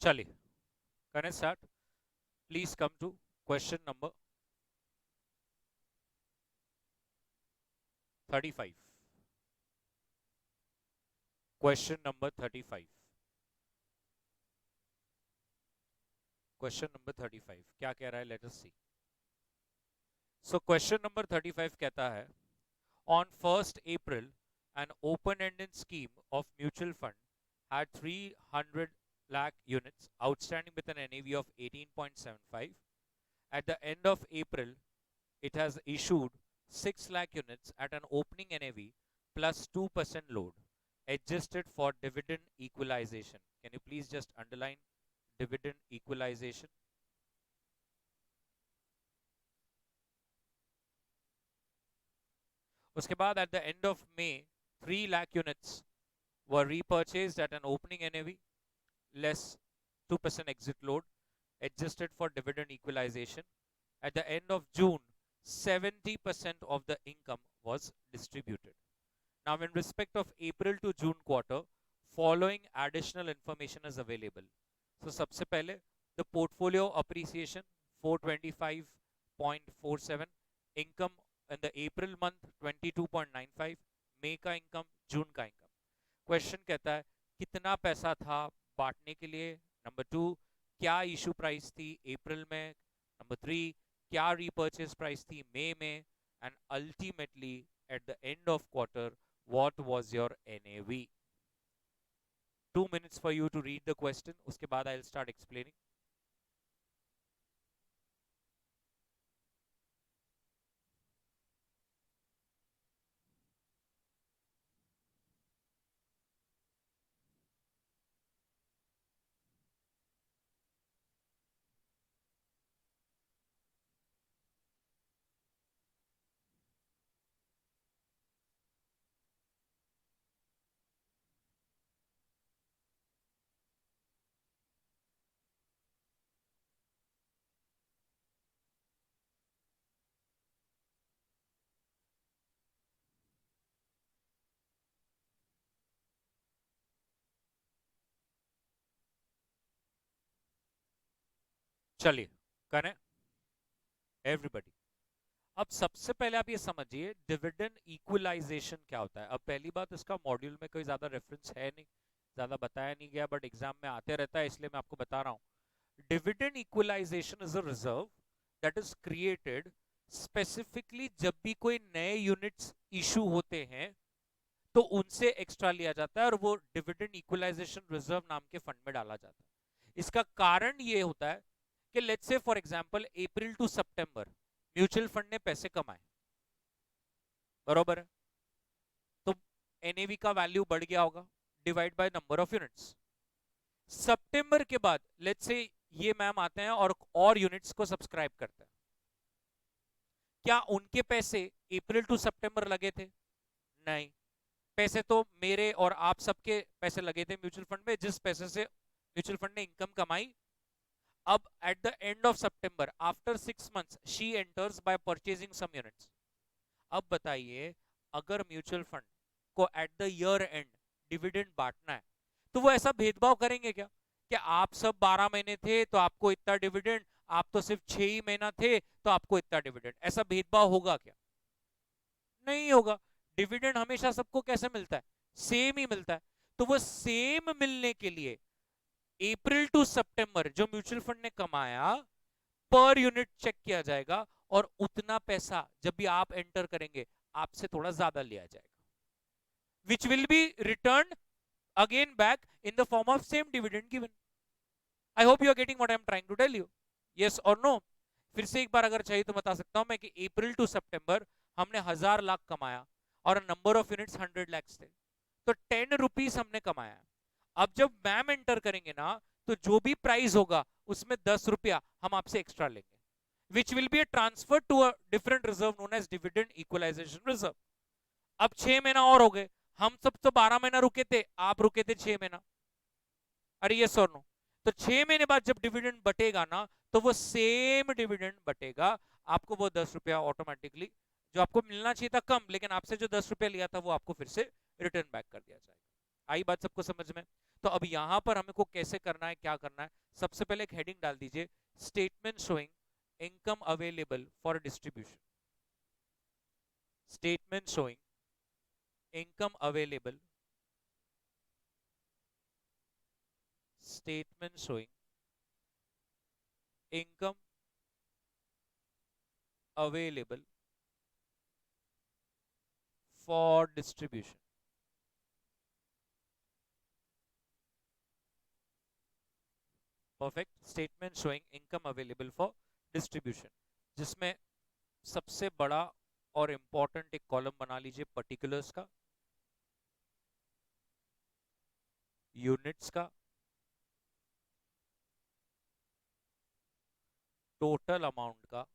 चलिए करें start. Please come to question number 35. Question number 35. Question number 35 क्या कह रहा है, let us see. So question number 35 कहता है, on 1st April an open-ended scheme of mutual fund had 300 lakh units outstanding with an NAV of 18.75. At the end of April, it has issued 6 lakh units at an opening NAV plus 2% load, adjusted for dividend equalization. Can you please just underline dividend equalization? उसके बाद at the end of May, 3 lakh units were repurchased at an opening NAV less 2% exit load, adjusted for dividend equalization. At the end of June, 70% of the income was distributed. Now, in respect of April to June quarter, following additional information is available. So, सबसे पहले the portfolio appreciation 425.47, income in the April month 22.95, May का income, June का income. Question कहता है कितना पैसा था बांटने के लिए. नंबर 2, क्या इशू प्राइस थी अप्रैल में. नंबर 3, क्या रीपर्चेस प्राइस थी मई में. And ultimately at the end of quarter what was your NAV. 2 minutes for you to read the question, उसके बाद आई विल स्टार्ट एक्सप्लेनिंग. चलिए करें एवरीबॉडी. अब सबसे पहले आप ये समझिए डिविडेंड इक्वलाइजेशन क्या होता है. अब पहली बात, इसका मॉड्यूल में कोई ज्यादा रेफरेंस है नहीं, ज्यादा बताया नहीं गया, बट एग्जाम में आते रहता है, इसलिए मैं आपको बता रहा हूं. Dividend equalisation is a reserve that is created specifically जब भी कोई नए यूनिट्स इशू होते हैं तो उनसे एक्स्ट्रा लिया जाता है और वो डिविडेंड इक्वलाइजेशन रिजर्व नाम के फंड में डाला जाता है. इसका कारण ये होता है कि let's say for example April to September mutual fund ने पैसे कमाए, बरोबर है, तो एनएवी का वैल्यू बढ़ गया होगा divide by number of units. सितंबर के बाद लेट्स से ये मैम आते हैं और यूनिट्स को सब्सक्राइब करते हैं. क्या उनके पैसे अप्रैल टू सितंबर लगे थे? नहीं. पैसे तो मेरे और आप सबके पैसे लगे थे म्यूचुअल फंड में, जिस पैसे से म्यूचुअल फंड ने इनकम कमाई. अब at the end of September after 6 months she enters by purchasing some units. अब बताइए, अगर म्यूचुअल फंड को at the year end dividend बांटना है तो वो ऐसा भेदभाव करेंगे क्या कि आप सब 12 महीने थे तो आपको इतना डिविडेंड, आप तो सिर्फ 6 ही महीना थे तो आपको इतना डिविडेंड? ऐसा भेदभाव होगा क्या? नहीं होगा. डिविडेंड हमेशा सबको कैसे मिलता है? सेम ही मिलता है. तो वो सेम मिलने के लिए अप्रैल टू सितंबर जो म्यूचुअल फंड ने कमाया पर यूनिट चेक किया जाएगा और उतना पैसा जब भी आप एंटर करेंगे आपसे थोड़ा ज्यादा लिया जाएगा, which will be returned again back in the form of same dividend given. I hope you are getting what I am trying to tell you. Yes or no? फिर से एक बार अगर चाहिए तो बता सकता हूं मैं कि अप्रैल टू सितंबर हमने 1000 लाख कमाया और नंबर ऑफ यूनिट्स 100 lakhs थे, तो 10 रुपीज हमने कमाया. अब जब मैम एंटर करेंगे ना तो जो भी प्राइस होगा उसमें 10 रुपया हम आपसे एक्स्ट्रा लेंगे, which will be a transfer to a different reserve known as dividend equalization reserve. अब 6 महीना और हो गए, हम सब तो 12 महीना रुके थे, आप रुके थे 6 महीना. अरे ये सर नो. तो 6 महीने बाद जब डिविडेंड बटेगा ना तो वो सेम डिविडेंड बटेगा. आपको वो 10 रुपया ऑटोमेटिकली जो आपको मिलना चाहिए था कम, लेकिन आपसे जो 10 रुपया लिया था वो आपको फिर से रिटर्न बैक कर दिया जाएगा. आई बात सबको समझ में? तो अब यहां पर हमें को कैसे करना है, क्या करना है? सबसे पहले एक हेडिंग डाल दीजिए, statement showing income available for distribution. Statement showing income available, statement showing income available for distribution. Perfect. Statement showing income available for distribution, जिसमें सबसे बड़ा और इंपॉर्टेंट एक कॉलम बना लीजिए पर्टिकुलर्स का, यूनिट्स का, टोटल अमाउंट का,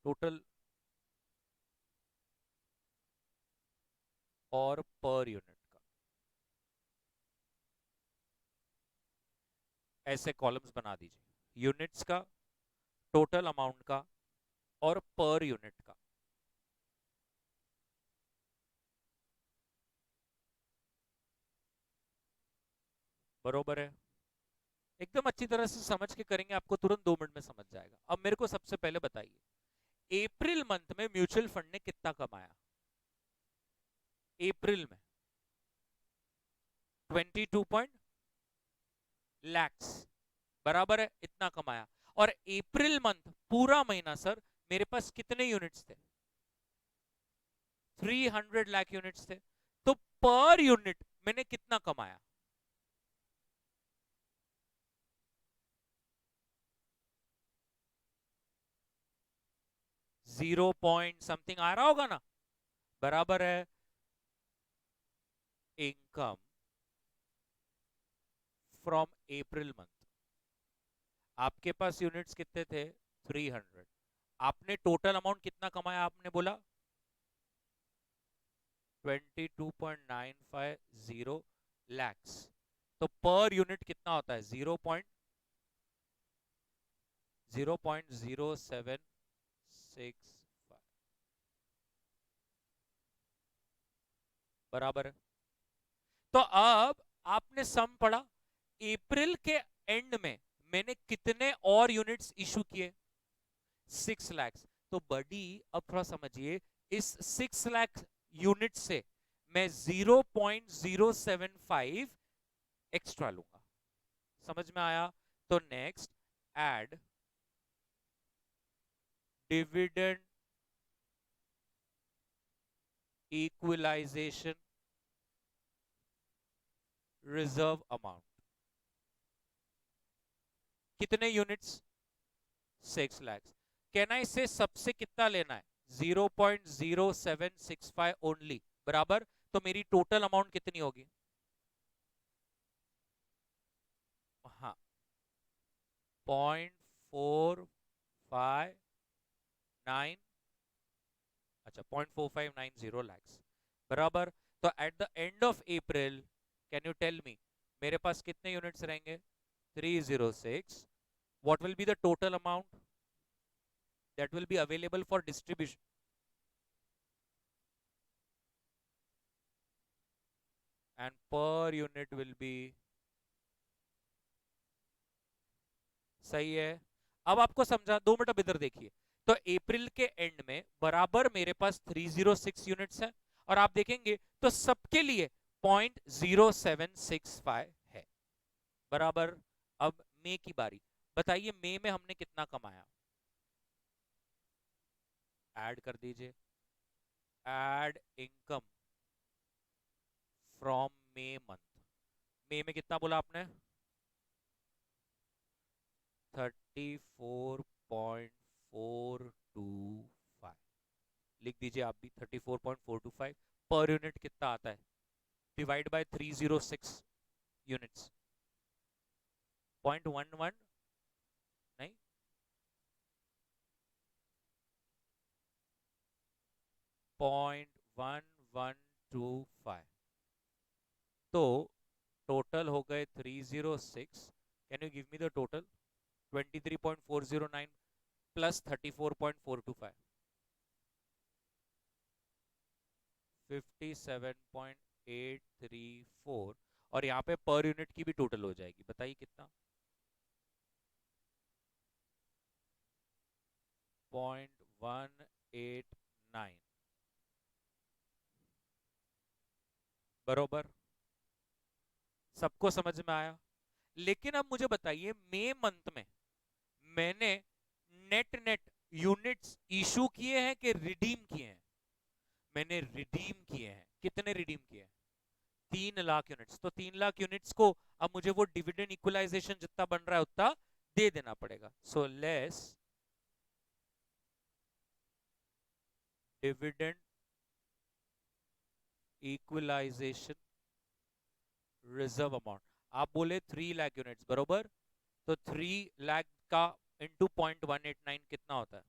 टोटल और पर यूनिट का। ऐसे कॉलम्स बना दीजिए, यूनिट्स का, टोटल अमाउंट का और पर यूनिट का। बरोबर है? एकदम अच्छी तरह से समझ के करेंगे, आपको तुरंत 2 मिनट में समझ जाएगा। अब मेरे को सबसे पहले बताइए, अप्रैल मंथ में म्यूचुअल फंड ने कितना कमाया? अप्रैल में 22 लैक्स, बराबर है, इतना कमाया। और अप्रैल मंथ पूरा महीना सर मेरे पास कितने यूनिट्स थे? 300 लाख यूनिट्स थे। तो पर यूनिट मैंने कितना कमाया? 0 पॉइंट समथिंग आ रहा होगा ना, बराबर है। इनकम फ्रॉम अप्रैल मंथ, आपके पास यूनिट्स कितने थे? 300। आपने टोटल अमाउंट कितना कमाया? आपने बोला 22.950 लैक्स। तो पर यूनिट कितना होता है? 0.0765, बराबर है। तो अब आपने सम पढ़ा, अप्रैल के एंड में मैंने कितने और यूनिट्स इशू किए? 6 लाख। तो बड़ी अब थोड़ा समझिए, इस 6 लाख यूनिट से मैं 0.075 एक्स्ट्रा लूंगा। समझ में आया? तो next, add dividend equalisation reserve amount. कितने units? 6 lakh. Can I say सबसे कितना लेना है? 0.0765 ओनली, बराबर। तो मेरी टोटल अमाउंट कितनी होगी? हाँ, 0.459, अच्छा 0.4590 लैक्स, बराबर। तो at the end of April can you tell me मेरे पास कितने यूनिट्स रहेंगे? 306। What will be the total amount that will be available for distribution? And per unit will be, सही है। अब आपको समझा, 2 मिनट अब इधर देखिए। तो अप्रैल के एंड में बराबर मेरे पास 306 यूनिट्स है, और आप देखेंगे तो सबके लिए 0.0765 है, बराबर। अब मई की बारी, बताइए मई में हमने कितना कमाया? ऐड कर दीजिए, add income from May month. मई में कितना बोला आपने? 34.425, लिख दीजिए आप भी 34.425। पर यूनिट कितना आता है? डिवाइड बाय 306 यूनिट्स, 0.11, नहीं, 0.1125। तो टोटल हो गए 306। Can you give me the total? 23.409 plus 34.425, 57.834। और यहाँ पे पर यूनिट की भी टोटल हो जाएगी। बताइए कितना? 0.189 बरोबर। सबको समझ में आया? लेकिन अब मुझे बताइए मई मंथ में मैंने नेट नेट यूनिट्स इशू किए हैं कि रिडीम किए हैं? मैंने रिडीम किए हैं। कितने रिडीम किए हैं? 3 लाख यूनिट्स। तो 3 लाख यूनिट्स को अब मुझे वो डिविडेंड इक्वलाइजेशन जितना बन रहा है उतना दे देना पड़ेगा। So less dividend equalisation reserve amount. आप बोले 3 लाख यूनिट्स बरोबर। तो 3 लाख का इंटू 0.189 कितना होता है?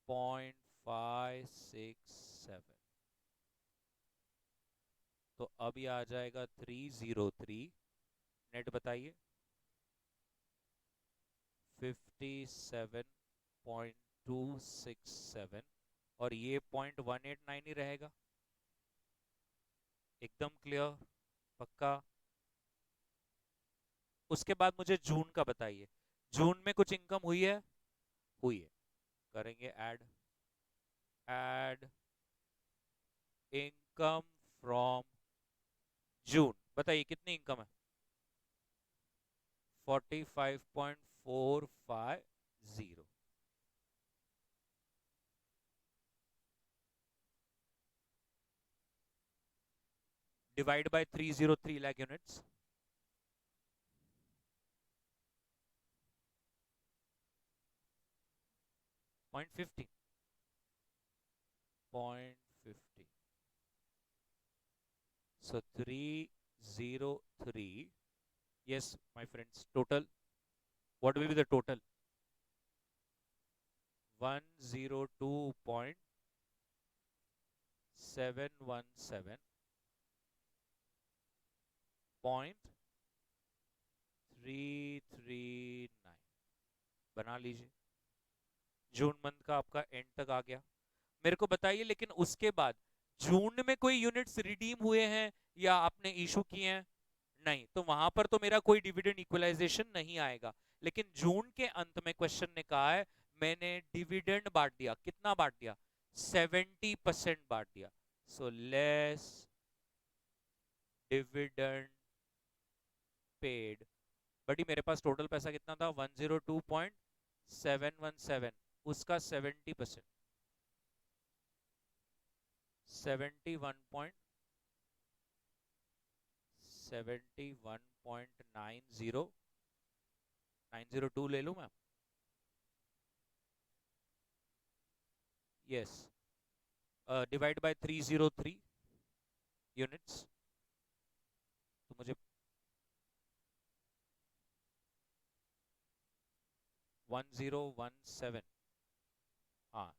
0.567। तो अब ये आ जाएगा 303। नेट बताइए। 57.267। और ये 0.189 ही रहेगा। एकदम क्लियर? पक्का? उसके बाद मुझे जून का बताइए। जून में कुछ इनकम हुई है? हुई है। करेंगे add. Add income from June. बताइए कितनी इनकम है? 45.450। Divide by 303 lakh units. 0.50। 0.50। So 303. Yes, my friends. Total. What will be the total? 102.717.339। बना लीजिए। जून मंथ का आपका एंड तक आ गया। मेरे को बताइए लेकिन उसके बाद जून में कोई यूनिट्स रिडीम हुए हैं या आपने इशू किए हैं? नहीं। तो वहां पर तो मेरा कोई डिविडेंड इक्वलाइजेशन नहीं आएगा। लेकिन जून के अंत में क्वेश्चन ने कहा है मैंने डिविडेंड बांट दिया। कितना बांट दिया? 70% बांट दिया। सो लेस डिविडेंड पेड। बटी मेरे पास टोटल पैसा कितना था? 102.717। उसका 70%। 71.902 ले लूं मैं? यस। Divide by 303 units. तो मुझे 1017। हाँ,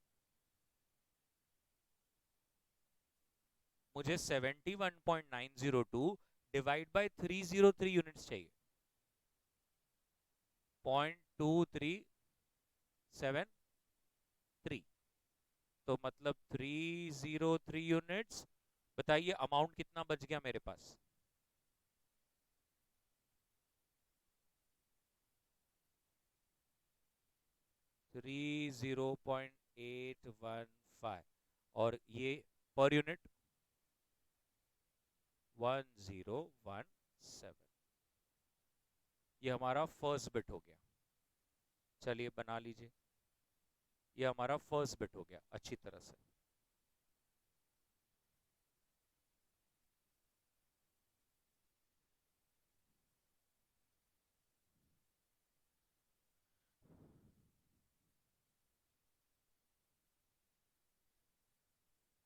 मुझे 71.902 डिवाइड बाय 303 यूनिट्स चाहिए। 0.2373। तो मतलब 303 यूनिट्स। बताइए अमाउंट कितना बच गया मेरे पास? थ्री 0.815। और ये पर यूनिट 1017। ये हमारा फर्स्ट बिट हो गया। चलिए बना लीजिए। ये हमारा फर्स्ट बिट हो गया अच्छी तरह से।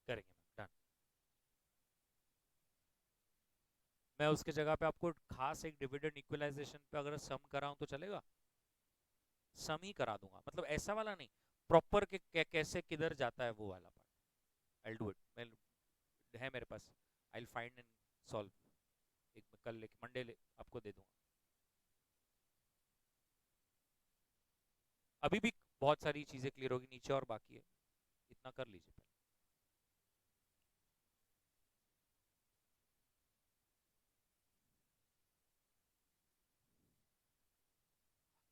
करेंगे मैम, डन। मैं उसके जगह पे आपको खास एक डिविडेंड इक्वलाइजेशन पे अगर सम कराऊं तो चलेगा? सम ही करा दूंगा, मतलब ऐसा वाला नहीं, प्रॉपर के कैसे किधर जाता है वो वाला पार्ट। I do it. मैं है मेरे पास। I find and solve. एक कल लेके मंडे आपको दे दूंगा। अभी भी बहुत सारी चीजें क्लियर होगी नीचे और बाकी है। इतना कर लीजिए पहले।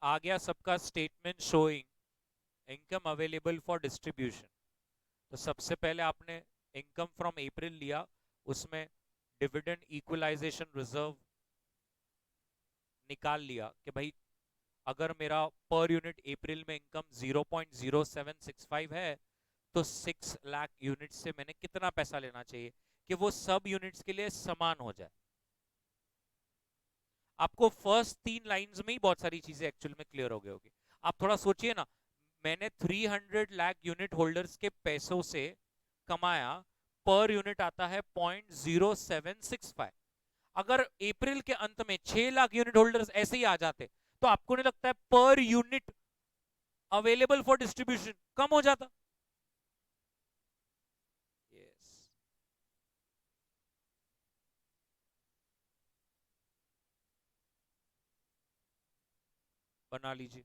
आ गया सबका statement showing income available for distribution. तो सबसे पहले आपने इनकम फ्रॉम अप्रैल लिया, उसमें डिविडेंड इक्वलाइजेशन रिजर्व निकाल लिया कि भाई अगर मेरा पर यूनिट अप्रैल में इनकम 0.0765 है तो 6 लाख यूनिट से मैंने कितना पैसा लेना चाहिए कि वो सब यूनिट्स के लिए समान हो जाए। आपको फर्स्ट 3 लाइंस में ही बहुत सारी चीजें एक्चुअल में क्लियर हो गई होगी। आप थोड़ा सोचिए ना, मैंने 300 लाख यूनिट होल्डर्स के पैसों से कमाया, पर यूनिट आता है 0.0765। अगर अप्रैल के अंत में 6 लाख यूनिट होल्डर्स ऐसे ही आ जाते तो आपको नहीं लगता है पर यूनिट अवेलेबल फॉर डिस्ट्रीब्यूशन कम हो जाता? यस, बना लीजिए।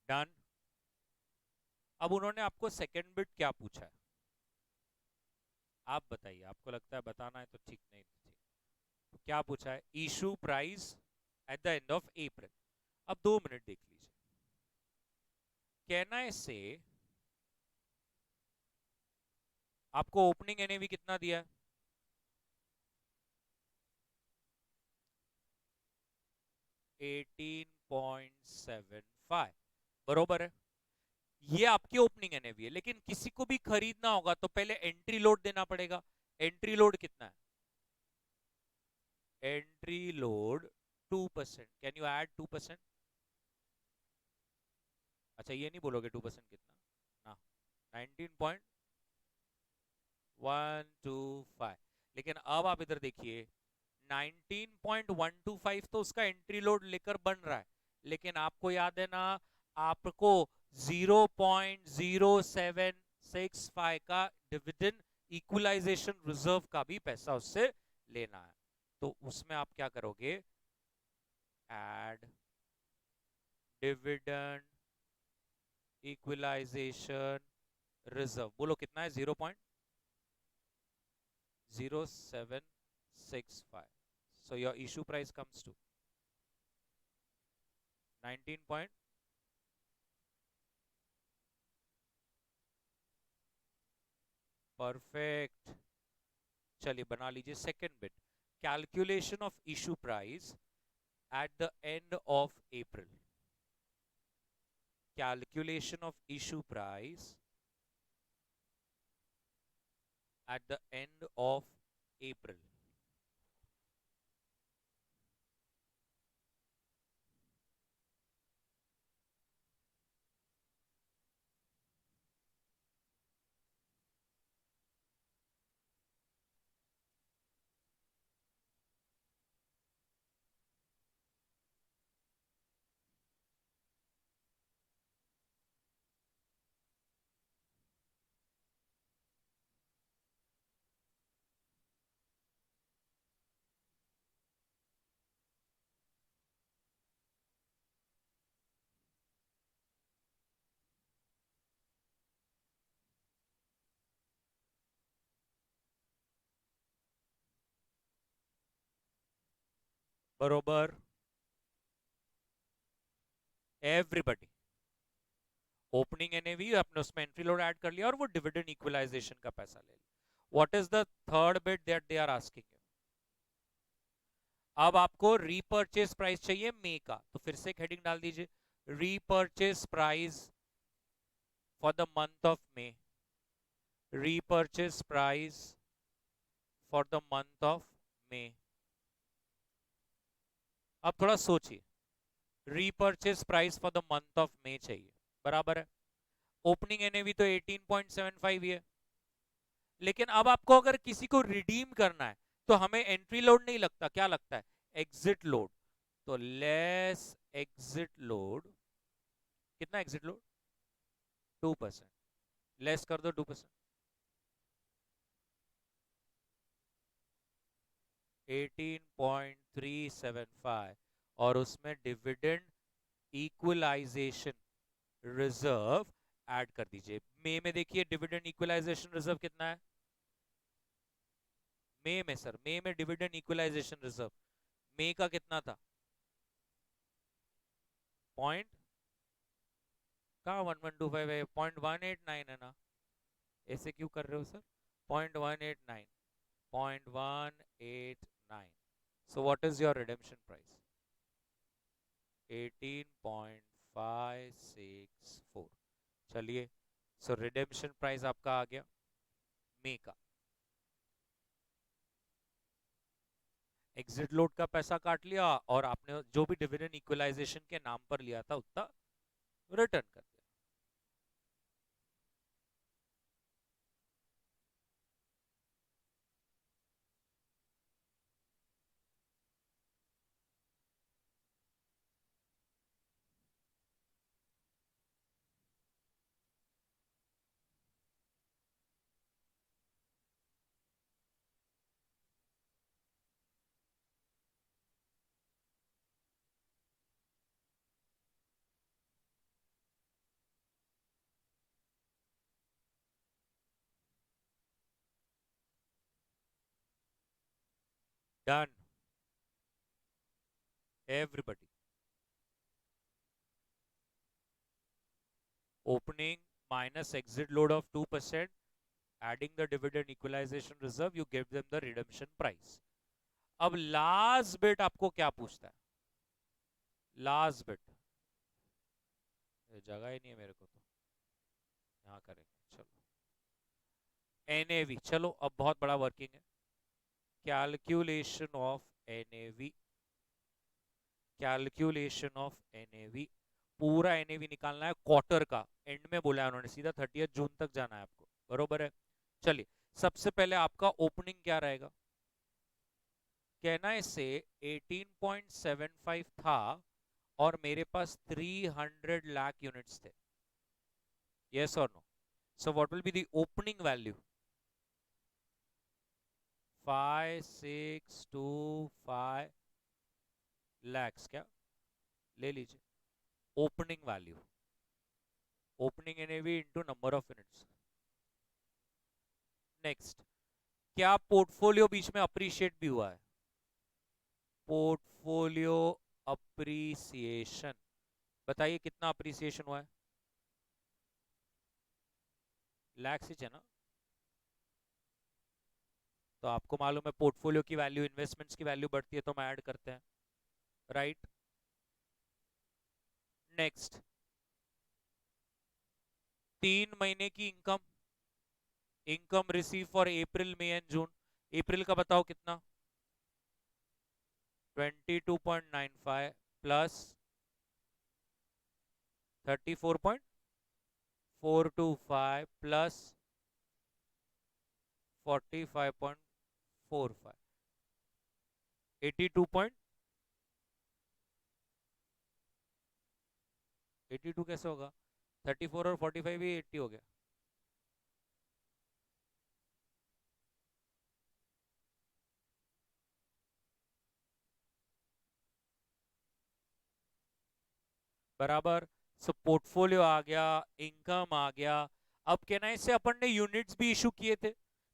डन। अब उन्होंने आपको सेकंड बिट क्या पूछा है, आप बताइए। आपको लगता है बताना है तो ठीक, नहीं तो ठीक। तो क्या पूछा है? Issue price at the end of अप्रैल। अब 2 मिनट देख लीजिए। कैन आई से आपको ओपनिंग एनएवी कितना दिया है? 18.75, बरोबर है। ये आपकी ओपनिंग एनएवी है, लेकिन किसी को भी खरीदना होगा तो पहले एंट्री लोड देना पड़ेगा। एंट्री लोड कितना है? Entry load 2%। Can you add 2%? अच्छा, ये नहीं बोलोगे 2% कितना ना? 19.125। लेकिन अब आप इधर देखिए, 19.125 तो उसका एंट्री लोड लेकर बन रहा है, लेकिन आपको याद है ना, आपको 0.0765 का डिविडेंड इक्वलाइजेशन रिजर्व का भी पैसा उससे लेना है। तो उसमें आप क्या करोगे? एड डिविडेंड इक्वलाइजेशन रिजर्व, बोलो कितना है? 0.0765। so your issue price comes to 19 point। Perfect. चलिए बना लीजिए second bit. Calculation of issue price at the end of April. Calculation of issue price at the end of April. बरोबर। Everybody opening NAV आपने उसमें entry load add कर लिया और वो डिविडेंड इक्वलाइजेशन का पैसा ले लिया। What is the third bit that they are asking you? अब आपको रीपर्चेस प्राइस चाहिए मई का, तो फिर से एक हेडिंग डाल दीजिए, repurchase price for the month of May. Repurchase price for the month of May. अब थोड़ा सोचिए, repurchase price for the month of May चाहिए, बराबर है, ओपनिंग एनएवी तो 18.75 ही है, लेकिन अब आपको अगर किसी को रिडीम करना है तो हमें एंट्री लोड नहीं लगता, क्या लगता है, एग्जिट लोड। तो लेस एग्जिट लोड, कितना एग्जिट लोड, 2%, लेस कर दो 2%, 18.375, और उसमें डिविडेंड इक्वलाइजेशन रिजर्व ऐड कर दीजिए। मई में देखिए डिविडेंड इक्वलाइजेशन रिजर्व कितना है, मई में सर, मई में डिविडेंड इक्वलाइजेशन रिजर्व मई का कितना था, पॉइंट कहाँ 1125 है, 0.189 है ना, ऐसे क्यों कर रहे हो sir, 0.189, 0.189, so what is your redemption price, 18.564। चलिए, सो रिडेम्पशन प्राइस आपका आ गया मई का, एग्जिट लोड का पैसा काट लिया और आपने जो भी डिविडेंड इक्वलाइजेशन के नाम पर लिया था उतना रिटर्न कर दिया। Done everybody, opening minus exit load of 2%, adding the dividend equalization reserve, you give them the redemption price। अब लास्ट बिट आपको क्या पूछता है, लास्ट बिट, जगह ही नहीं है मेरे को तो, यहाँ करेंगे चलो, एनएवी, चलो अब बहुत बड़ा वर्किंग है, calculation of NAV, calculation of NAV, पूरा एनएवी निकालना है क्वार्टर का, एंड में बोला है उन्होंने, सीधा 30 जून तक जाना है आपको, बरोबर है। चलिए, सबसे पहले आपका ओपनिंग क्या रहेगा, कहना इससे 18.75 था और मेरे पास 300 लाख यूनिट्स थे, यस और no, so what will be the opening value, 5625 lakhs, क्या ले लीजिए, opening value, opening NAV into number of units. Next, क्या पोर्टफोलियो बीच में अप्रिशिएट भी हुआ है, पोर्टफोलियो अप्रिसिएशन, बताइए कितना अप्रिसिएशन हुआ है, लैक्स ही है ना, तो आपको मालूम है पोर्टफोलियो की वैल्यू इन्वेस्टमेंट्स की वैल्यू बढ़ती है तो हम ऐड करते हैं, राइट। नेक्स्ट, 3 महीने की income, income receive for April May and June, अप्रैल का बताओ कितना, 22.95 प्लस 34.425 प्लस 45.45, 82 कैसे होगा, 34 और 45 भी 80 हो गया, बराबर। सो पोर्टफोलियो आ गया, इनकम आ गया, अब कहना है इससे अपन ने यूनिट्स भी इशू किए थे,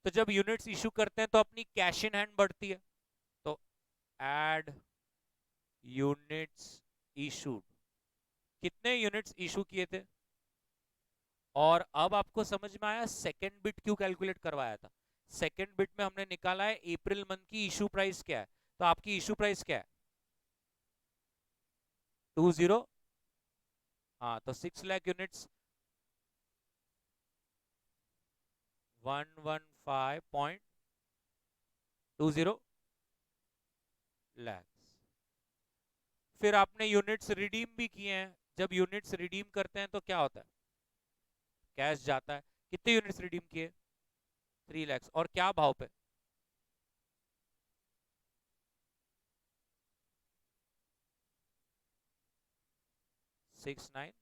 तो जब यूनिट्स इशू करते हैं तो अपनी कैश इन हैंड बढ़ती है, तो एड यूनिट्स इशूड, कितने यूनिट्स इशू किए थे, और अब आपको समझ में आया सेकेंड बिट क्यों कैलकुलेट करवाया था, सेकेंड बिट में हमने निकाला है अप्रैल मंथ की इशू प्राइस क्या है, तो आपकी इशू प्राइस क्या है, 20, हाँ, तो 6 लाख यूनिट्स, 115.20 लैक्स, फिर आपने यूनिट्स रिडीम भी किए हैं। जब यूनिट्स रिडीम करते हैं तो क्या होता है, कैश जाता है। कितने यूनिट्स रिडीम किए, 3 लाख। और क्या भाव पे, 69।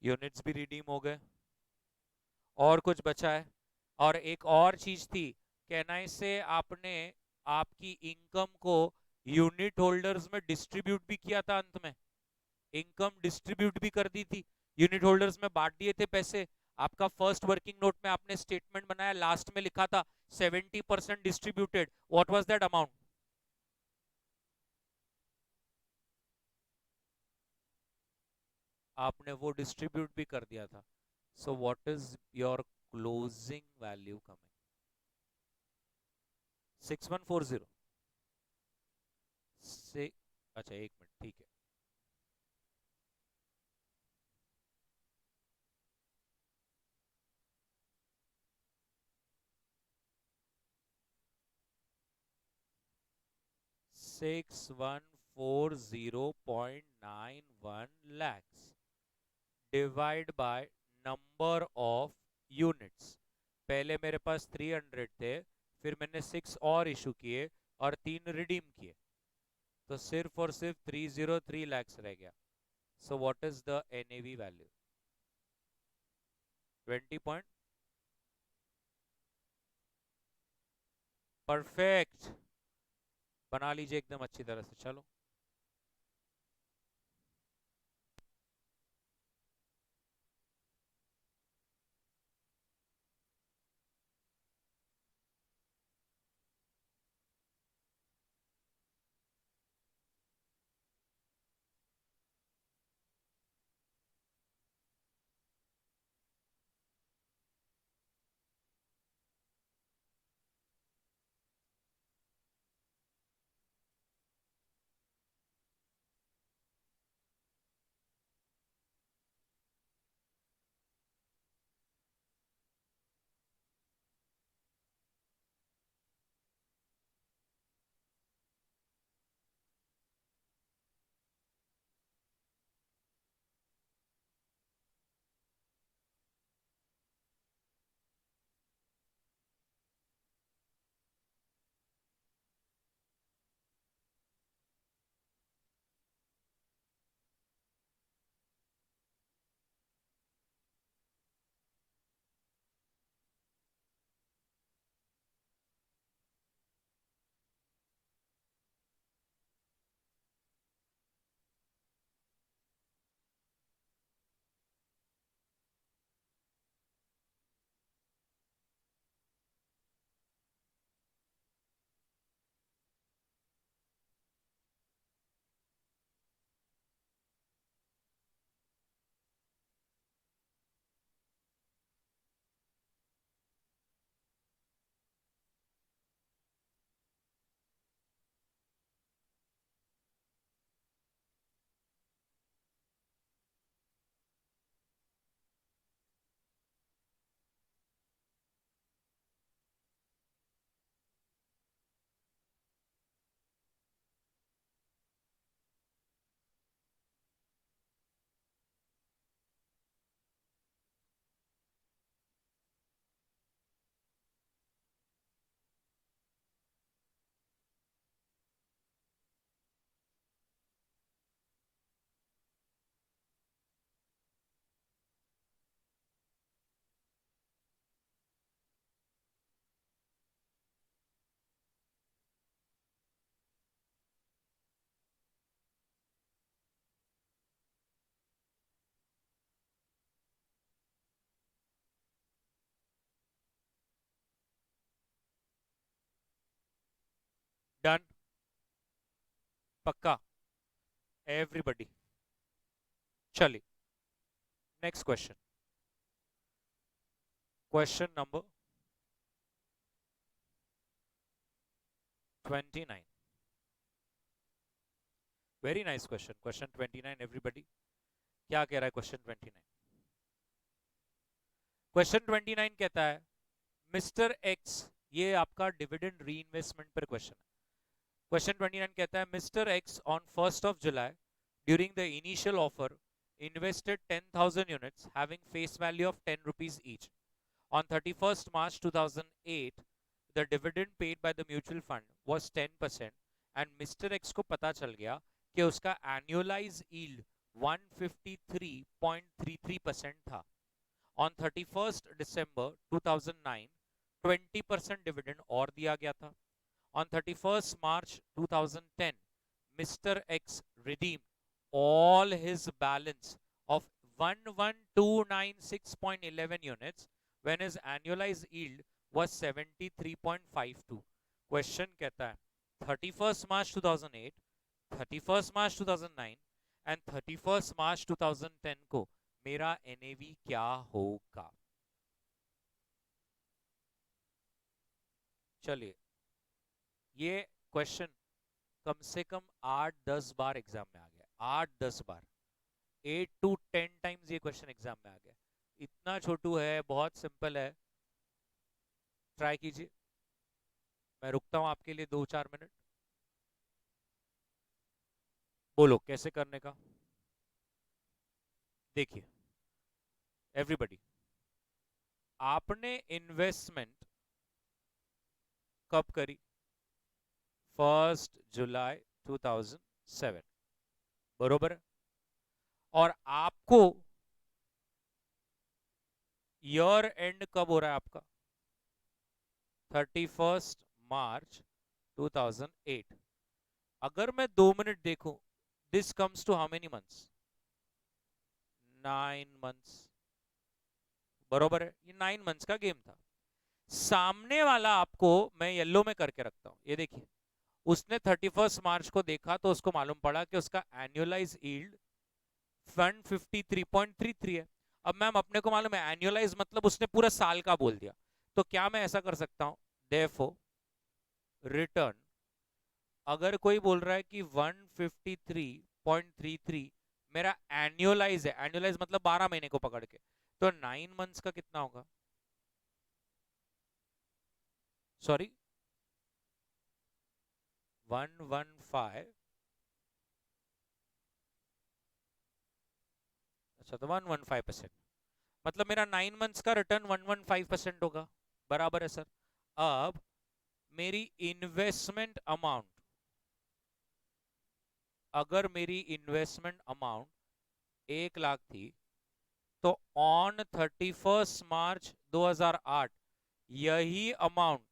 यूनिट्स भी रिडीम हो गए, और कुछ बचा है। और एक और चीज थी, कहना से आपने आपकी इनकम को यूनिट होल्डर्स में डिस्ट्रीब्यूट भी किया था अंत में, इनकम डिस्ट्रीब्यूट भी कर दी थी, यूनिट होल्डर्स में बांट दिए थे पैसे। आपका फर्स्ट वर्किंग नोट में आपने स्टेटमेंट बनाया, लास्ट में लिखा था 70% distributed. What was that amount? आपने वो डिस्ट्रीब्यूट भी कर दिया था। So what is your closing value coming? 6140 से, अच्छा एक मिनट, ठीक है। 6140.91 lakhs divide by number of units. पहले मेरे पास 300 थे, फिर मैंने 6 और इशू किए और 3 रिडीम किए, तो सिर्फ और सिर्फ 303 lakhs रह गया। So what is the NAV value? 20 point, perfect. बना लीजिए एकदम अच्छी तरह से, चलो। डन, पक्का, एवरीबॉडी। चलिए, next question, question number 29। Very nice question, question 29 everybody. क्या कह रहा है क्वेश्चन 29? क्वेश्चन 29 कहता है, मिस्टर एक्स ये आपका डिविडेंड री इन्वेस्टमेंट पर क्वेश्चन है। क्वेश्चन 29 कहता है mister x on 1st of July during the initial offer invested 10,000 units having face value of 10 rupees each. On 31st March 2008, the dividend paid by the mutual fund was 10% and Mr. X को पता चल गया कि उसका annualized yield 153.33% था. On 31st December 2009, 20% dividend और दिया गया था. On 31st March 2010, Mr. X redeemed all his balance of 11296.11 units when his annualized yield was 73.52. Question कहता है 31st March 2008, 31st March 2009 and 31st March 2010 को मेरा NAV क्या होगा? चलिए, ये क्वेश्चन कम से कम 8-10 बार एग्जाम में आ गया, 8-10 बार, 8 to 10 टाइम्स ये क्वेश्चन एग्जाम में आ गया. इतना छोटू है, बहुत सिंपल है, ट्राई कीजिए. मैं रुकता हूं आपके लिए 2-4 मिनट. बोलो कैसे करने का. देखिए एवरीबॉडी, आपने इन्वेस्टमेंट कब करी? 1 जुलाई 2007, बरोबर है. और आपको ईयर एंड कब हो रहा है आपका? 31st March 2008. अगर मैं 2 मिनट देखूं, this comes to how many months? 9 months, बरोबर है. ये 9 मंथ्स का गेम था. सामने वाला आपको मैं येलो में करके रखता हूं, ये देखिए, उसने 31 मार्च को देखा तो उसको मालूम पड़ा कि उसका एनुअलाइज यील्ड 153.33 है. अब मैम अपने को मालूम है एनुअलाइज मतलब उसने पूरा साल का बोल दिया, तो क्या मैं ऐसा कर सकता हूं, देयरफॉर रिटर्न, अगर कोई बोल रहा है कि 153.33 मेरा एनुअलाइज है, एनुअलाइज मतलब 12 महीने को पकड़ के, तो 9 मंथ्स का कितना होगा? सॉरी, 115, अच्छा तो 115%, मतलब मेरा 9 मंथ्स का रिटर्न 115% होगा, बराबर है सर. अब मेरी इन्वेस्टमेंट अमाउंट, अगर मेरी इन्वेस्टमेंट अमाउंट 1 लाख थी, तो ऑन 31 मार्च 2008 यही अमाउंट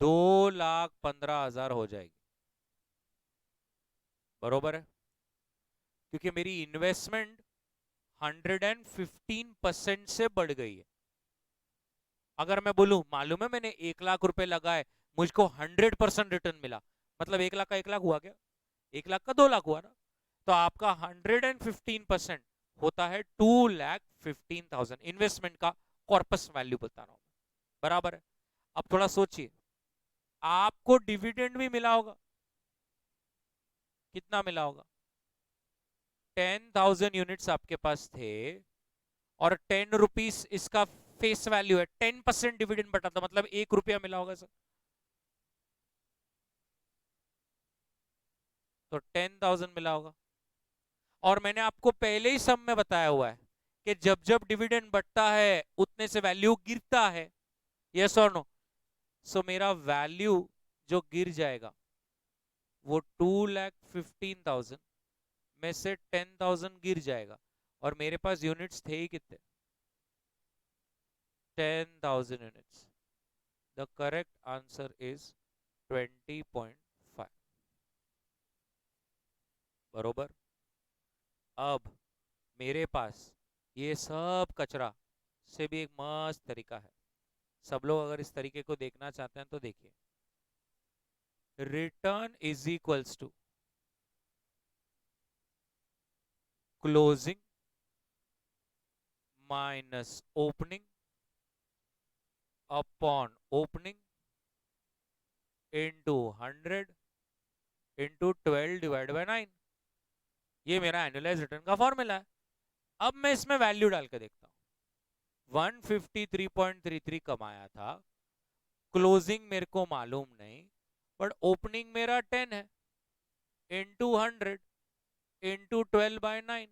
2,15,000 हो जाएगी, बरोबर है. क्योंकि मेरी इन्वेस्टमेंट 115% से बढ़ गई है. अगर मैं बोलूं मालूम है मैंने 1 लाख रुपए लगाए, मुझको 100% रिटर्न मिला, मतलब 1 लाख का 1 लाख हुआ क्या? 1 लाख का 2 लाख हुआ ना. तो आपका 115% होता है 2,15,000 इन्वेस्टमेंट का कॉर्पस वैल्यू बता रहा हूं, बराबर है. अब थोड़ा सोचिए, आपको डिविडेंड भी मिला होगा, कितना मिला होगा? 10,000 यूनिट्स आपके पास थे और 10 रुपीज इसका फेस वैल्यू है, 10% डिविडेंड बटा था, मतलब 1 रुपया मिला होगा सर. तो 10,000 मिला होगा. और मैंने आपको पहले ही सब में बताया हुआ है कि जब जब डिविडेंड बढ़ता है उतने से वैल्यू गिरता है, यस और नो. सो मेरा वैल्यू जो गिर जाएगा वो 2,15,000 में से 10,000 गिर जाएगा, और मेरे पास यूनिट्स थे ही कितने? 10,000 units. The correct answer is 20.5, बरोबर. अब मेरे पास ये सब कचरा से भी एक मस्त तरीका है. सब लोग अगर इस तरीके को देखना चाहते हैं तो देखिए, return is equals to closing minus opening upon opening into 100 into 12 divide by 9. ये मेरा एनुअलाइज रिटर्न का फॉर्मूला है। अब मैं इसमें वैल्यू डाल के देखता हूँ। 153.33 कमाया था, क्लोजिंग मेरे को मालूम नहीं, बट ओपनिंग मेरा 10 है, इंटू 100 इंटू 12/9,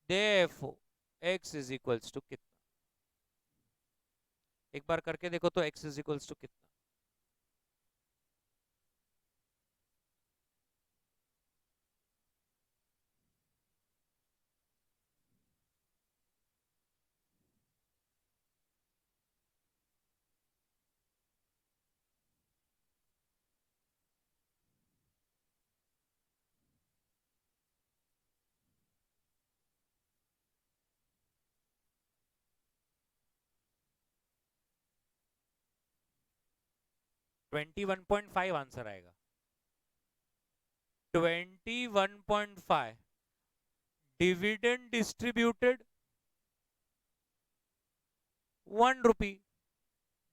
therefore x is equals to कितना? एक बार करके देखो तो x इज इक्वल्स टू कितना? 21.5 आंसर आएगा। 21.5 dividend distributed 1 rupee,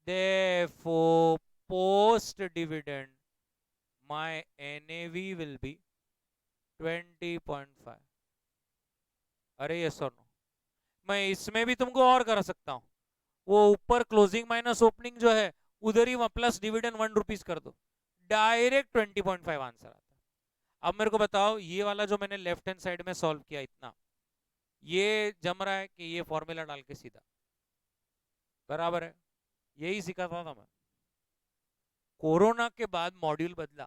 therefore post dividend my NAV will be 20.5। अरे ये सुनो, मैं इसमें भी तुमको और कर सकता हूँ। वो ऊपर क्लोजिंग माइनस ओपनिंग जो है, उधर ही प्लस डिविडेंड 1 रुपीज कर दो, डायरेक्ट 20.5 आंसर आता है। अब मेरे को बताओ, ये वाला जो मैंने लेफ्ट हैंड साइड में सॉल्व किया इतना, ये जम रहा है कि ये फॉर्मूला डाल के सीधा बराबर है? यही सिखाता था मैं। कोरोना के बाद मॉड्यूल बदला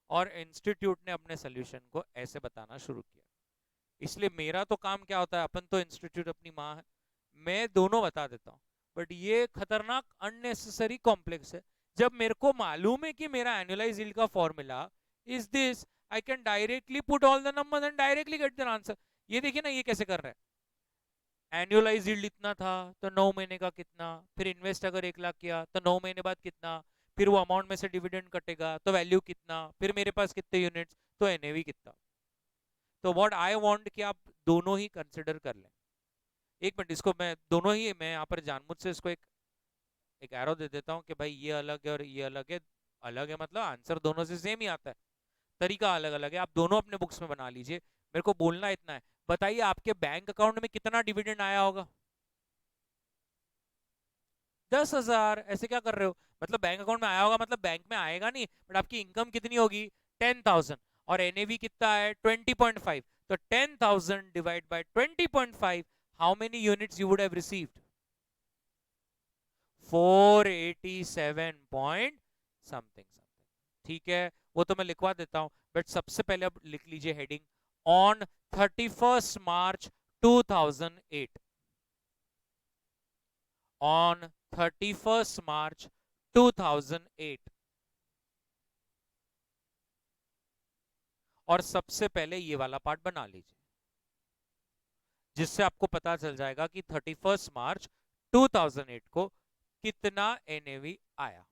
और इंस्टीट्यूट ने अपने सोल्यूशन को ऐसे बताना शुरू किया। इसलिए मेरा तो काम क्या होता है, अपन तो इंस्टीट्यूट अपनी माँ है, मैं दोनों बता देता हूँ। बट ये खतरनाक अननेसेसरी कॉम्प्लेक्स है। जब मेरे को मालूम है कि मेरा एनुअलाइज यील्ड का formula is this, I can directly put all the numbers and directly get the answer. ये देखिए ना, ये कैसे कर रहा है। एनुअलाइज यील्ड इतना था तो 9 महीने का कितना, फिर इन्वेस्ट अगर 1 लाख किया तो 9 महीने बाद कितना, फिर वो अमाउंट में से डिविडेंड कटेगा तो वैल्यू कितना, फिर मेरे पास कितने यूनिट्स तो एनएवी कितना। तो व्हाट आई वांट कि आप दोनों ही कंसिडर कर लें। एक मिनट, इसको मैं दोनों ही, मैं यहाँ पर जानबूझ से इसको एक एक एरो दे देता हूँ कि भाई ये अलग है और ये अलग है। अलग है मतलब आंसर दोनों से सेम ही आता है, तरीका अलग अलग है। आप दोनों अपने बुक्स में बना लीजिए, मेरे को बोलना इतना है। बताइए आपके बैंक अकाउंट में कितना डिविडेंड आया होगा? 10,000। ऐसे क्या कर रहे हो? मतलब बैंक अकाउंट में आया होगा मतलब बैंक में आएगा नहीं, बट आपकी इनकम कितनी होगी? 10,000। और एनएवी कितना है? 20.5। तो 10,000 divide by 20.5, how many units you would have received? 487 point something something. ठीक है, वो तो मैं लिखवा देता हूं, बट सबसे पहले अब लिख लीजिए हेडिंग, ऑन 31 मार्च 2008। ऑन 31 मार्च 2008। और सबसे पहले ये वाला पार्ट बना लीजिए, जिससे आपको पता चल जाएगा कि 31 मार्च 2008 को कितना एनएवी आया।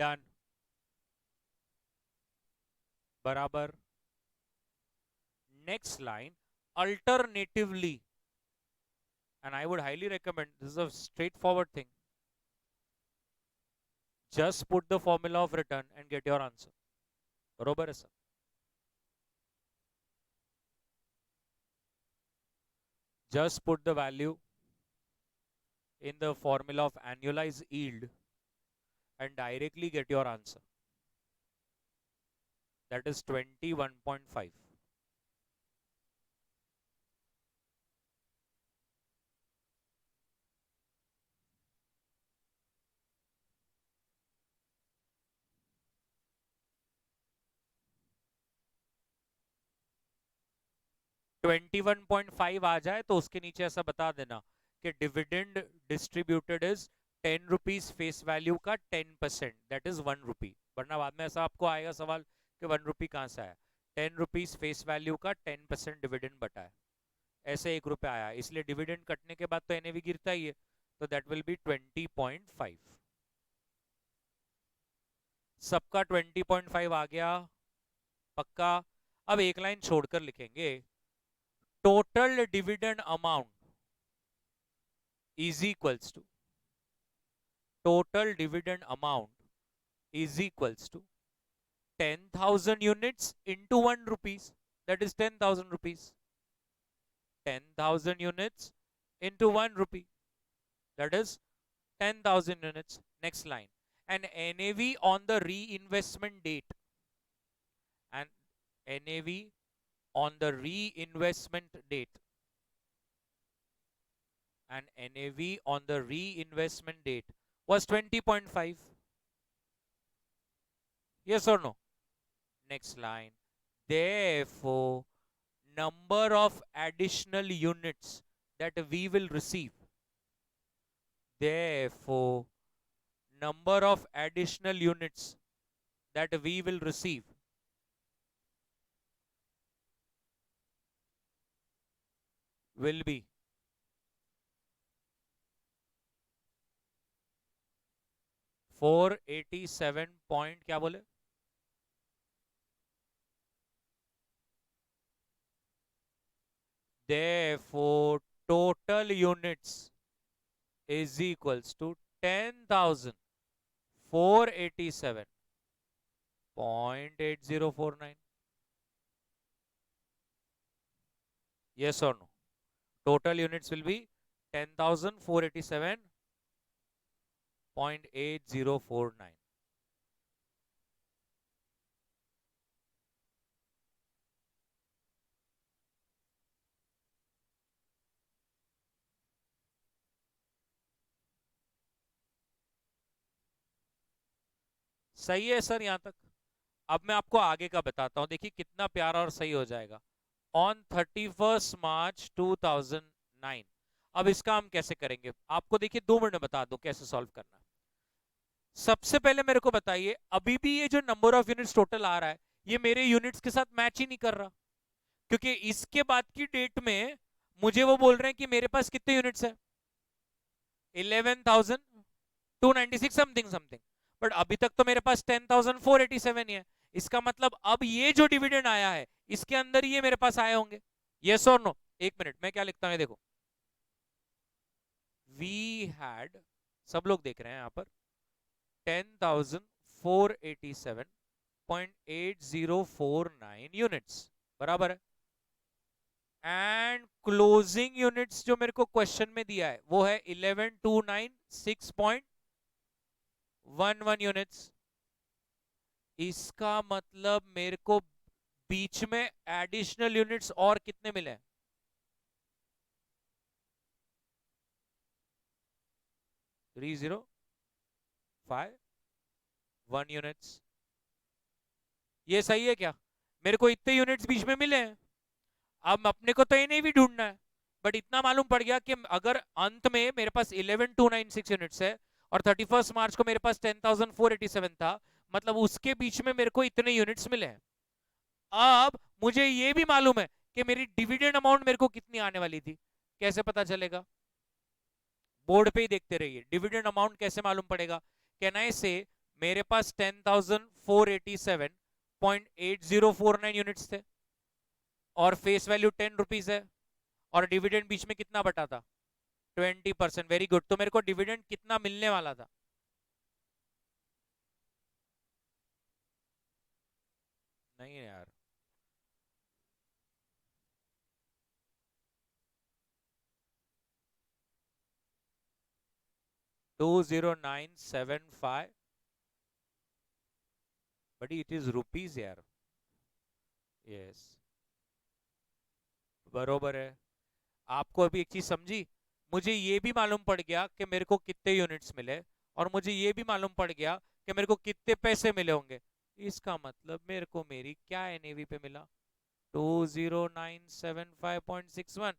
डन, बराबर। Next line, alternatively, and I would highly recommend, this is a straightforward thing, just put the formula of return and get your answer. बरोबर है sir? Just put the value in the formula of annualized yield and directly get your answer. That is 21.5. $21.5 आ जाए तो उसके नीचे ऐसा बता देना कि dividend distributed is ₹10 face value का 10%, दैट इज ₹1। वरना बाद में ऐसा आपको आएगा सवाल कि ₹1 कहां से आया। ₹10 फेस वैल्यू का 10% डिविडेंड बटा है, ऐसे ₹1 आया, इसलिए डिविडेंड कटने के बाद तो एनएवी गिरता ही है, तो दैट विल बी 20.5। सबका 20.5 आ गया पक्का। अब एक लाइन छोड़कर लिखेंगे, total dividend amount is equals to, total dividend amount is equals to 10,000 units into ₹1, that is 10,000 rupees. 10,000 units into ₹1, that is 10,000 units. Next line, and NAV on the reinvestment date, and NAV on the reinvestment date, and NAV on the reinvestment date was 20.5. Yes or no? Next line, therefore number of additional units that we will receive, therefore number of additional units that we will receive will be $487 point, क्या बोले? Therefore total units is equals to 10,487.8049. Yes or no? Total units will be 10,487.8049. सही है sir यहां तक? अब मैं आपको आगे का बताता हूं, देखिए कितना प्यारा और सही हो जाएगा। ऑन 31 मार्च 2009, अब इसका हम कैसे करेंगे आपको देखिए 2 मिनट में बता दो कैसे सॉल्व करना है। सबसे पहले मेरे को बताइए, अभी भी ये जो नंबर ऑफ यूनिट्स टोटल आ रहा है, ये मेरे यूनिट्स के साथ मैच ही नहीं कर रहा, क्योंकि इसके बाद की डेट में मुझे वो बोल रहे हैं कि मेरे पास कितने यूनिट्स है, 11,296 समथिंग समथिंग, बट अभी तक तो मेरे पास 10,487 ही है। इसका मतलब अब ये जो डिविडेंड आया है इसके अंदर ये मेरे पास आए होंगे। यस और नो? एक मिनट, मैं क्या लिखता हूं देखो, वी हैड, सब लोग देख रहे हैं यहां पर, 10,487.8049 यूनिट्स, बराबर है। एंड क्लोजिंग यूनिट्स जो मेरे को क्वेश्चन में दिया है वो है 11,296.11 यूनिट्स। इसका मतलब मेरे को बीच में एडिशनल यूनिट्स और कितने मिले? 3,051 यूनिट्स। ये सही है क्या? मेरे को इतने यूनिट्स बीच में मिले हैं। अब अपने को तो ये नहीं भी ढूंढना है, बट इतना मालूम पड़ गया कि अगर अंत में मेरे पास 11,296 यूनिट्स है और 31 मार्च को मेरे पास 10,487 था, मतलब उसके बीच में मेरे को इतने यूनिट्स मिले हैं। अब मुझे ये भी मालूम है कि मेरी डिविडेंड अमाउंट मेरे को कितनी आने वाली थी। कैसे पता चलेगा? बोर्ड पे ही देखते रहिए, डिविडेंड अमाउंट कैसे मालूम पड़ेगा? कैन आई से मेरे पास 10,487.8049 यूनिट्स थे और फेस वैल्यू 10 रुपीज है, और डिविडेंड बीच में कितना बटा था? 20%। Very good. तो मेरे को डिविडेंड कितना मिलने वाला था? नहीं है यार। 20975, बट इट इज रुपीज यार। यस, बरोबर है। आपको अभी एक चीज समझी, मुझे ये भी मालूम पड़ गया कि मेरे को कितने यूनिट्स मिले, और मुझे ये भी मालूम पड़ गया कि मेरे को कितने पैसे मिले होंगे। इसका मतलब मेरे को मेरी क्या एनएवी पे मिला? 20975.61,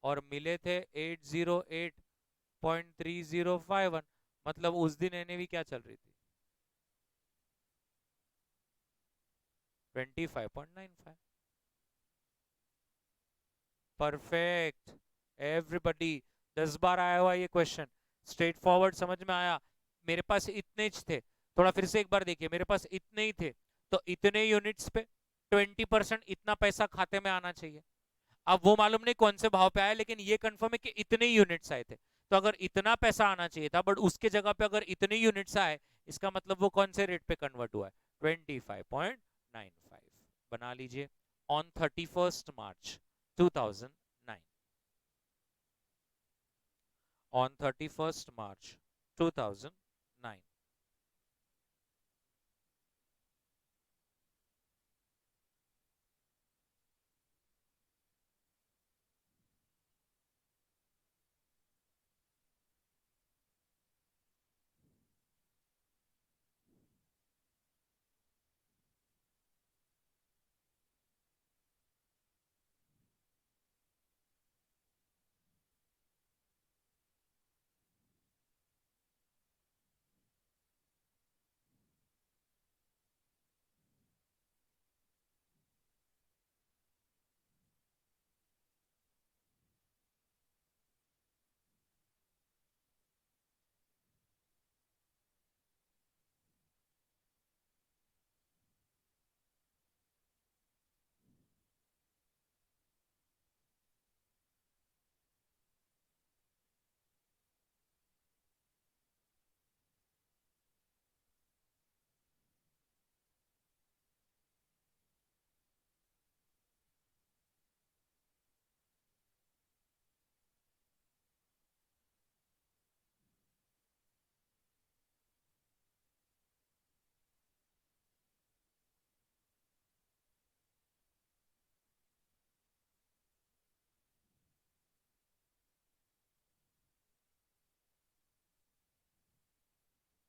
और मिले थे 808.3051। मतलब उस दिन एनएवी क्या चल रही थी? 25.95। Perfect everybody. 10 बार आया हुआ ये क्वेश्चन, स्ट्रेट फॉरवर्ड, समझ में आया। मेरे पास इतने ज थे, थोड़ा फिर से एक बार देखिए, मेरे पास इतने ही थे, तो इतने यूनिट्स पे 20% इतना पैसा खाते में आना चाहिए। अब वो मालूम नहीं कौन से भाव पे आया, लेकिन ये कंफर्म है कि इतने ही यूनिट्स आए थे। तो अगर इतना पैसा आना चाहिए था, बट उसके जगह पे अगर इतने यूनिट्स आए, इसका मतलब वो कौन से रेट पे कन्वर्ट हुआ है? 25.95। बना लीजिए। On 31st March 2009, on 31st March 2009।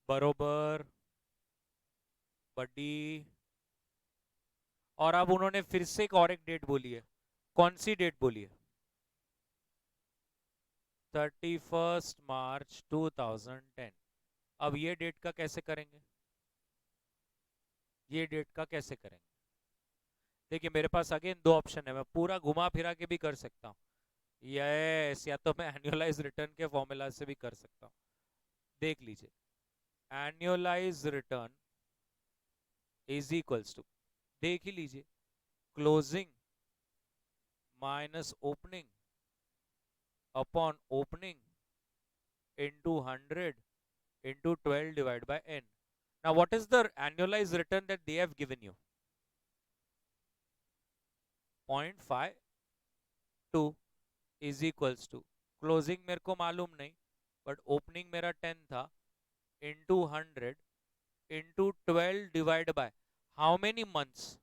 बरोबर बडी। और अब उन्होंने फिर से एक और एक डेट बोली है। कौन सी डेट बोली है? 31st March 2010। अब ये डेट का कैसे करेंगे? ये डेट का कैसे करेंगे? देखिए मेरे पास अगेन दो ऑप्शन है, मैं पूरा घुमा फिरा के भी कर सकता हूँ। यस, या तो मैं एनुअलाइज रिटर्न के फॉर्मूला से भी कर सकता हूँ। देख लीजिए, annualise return is equals to, देख ही लीजिए, closing minus opening upon opening into 100 into 12 divided by n. Now what is the annualized return that they have given you? 0.52 is equals to, closing मेरे को मालूम नहीं, बट ओपनिंग मेरा 10 था, into 100 into 12 divide by how many months?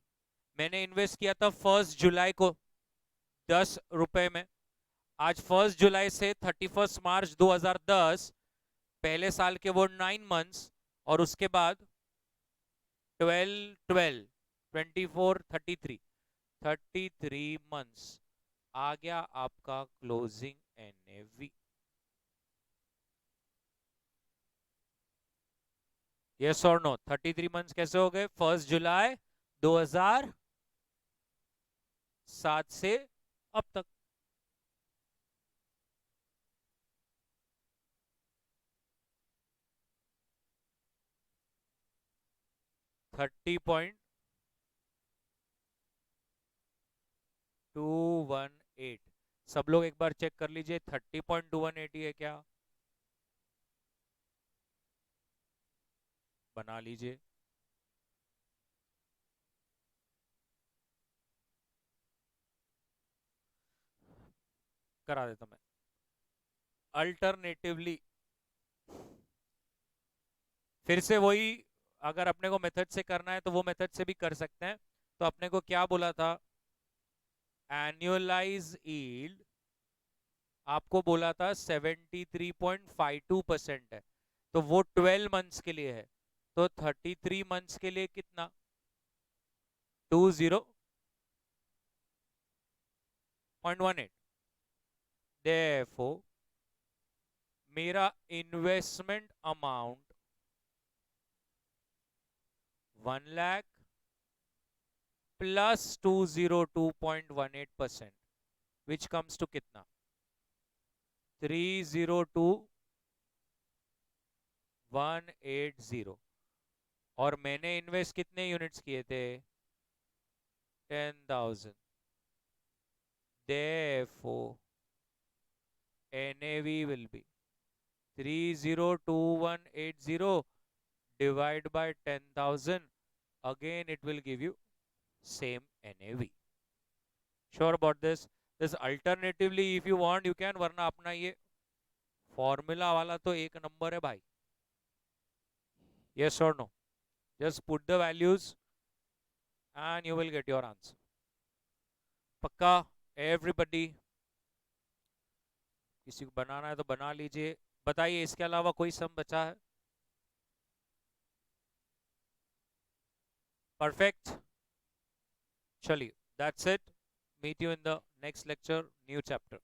मैंने invest किया था 1 जुलाई को 10 रुपए में। आज 1 जुलाई से 31 मार्च 2010, पहले साल के वो 9 मंथ्स, और उसके बाद 12 12 24 33 आ गया आपका क्लोजिंग एनएवी। यस और नो? 33 मंथ्स कैसे हो गए? 1 जुलाई 2007 से अब तक। 30.218। सब लोग एक बार चेक कर लीजिए 30.218 ही है क्या, बना लीजिए। करा देता मैं। अल्टरनेटिवली फिर से वही, अगर अपने को मेथड से करना है तो वो मेथड से भी कर सकते हैं। तो अपने को क्या बोला था, एनुअलाइज यील्ड आपको बोला था 73.52% है, तो वो 12 मंथ्स के लिए है। तो 33 मंथ्स के लिए कितना, 20.18। Therefore मेरा investment amount 1 lakh plus 202.18%, which comes to कितना, 302,180। और मैंने इन्वेस्ट कितने यूनिट्स किए थे, 10,000। Therefore NAV will be 302,180 divide by 10,000. Again it will give you same NAV. Sure about this? This alternatively if you want you can, वरना अपना ये formula वाला तो एक नंबर है भाई। Yes or no? Just put the values and you will get your answer. पक्का? Everybody, किसी को बनाना है तो बना लीजिए। बताइए इसके अलावा कोई सम बचा है? परफेक्ट, चलिए, that's it. Meet you in the next lecture, new chapter.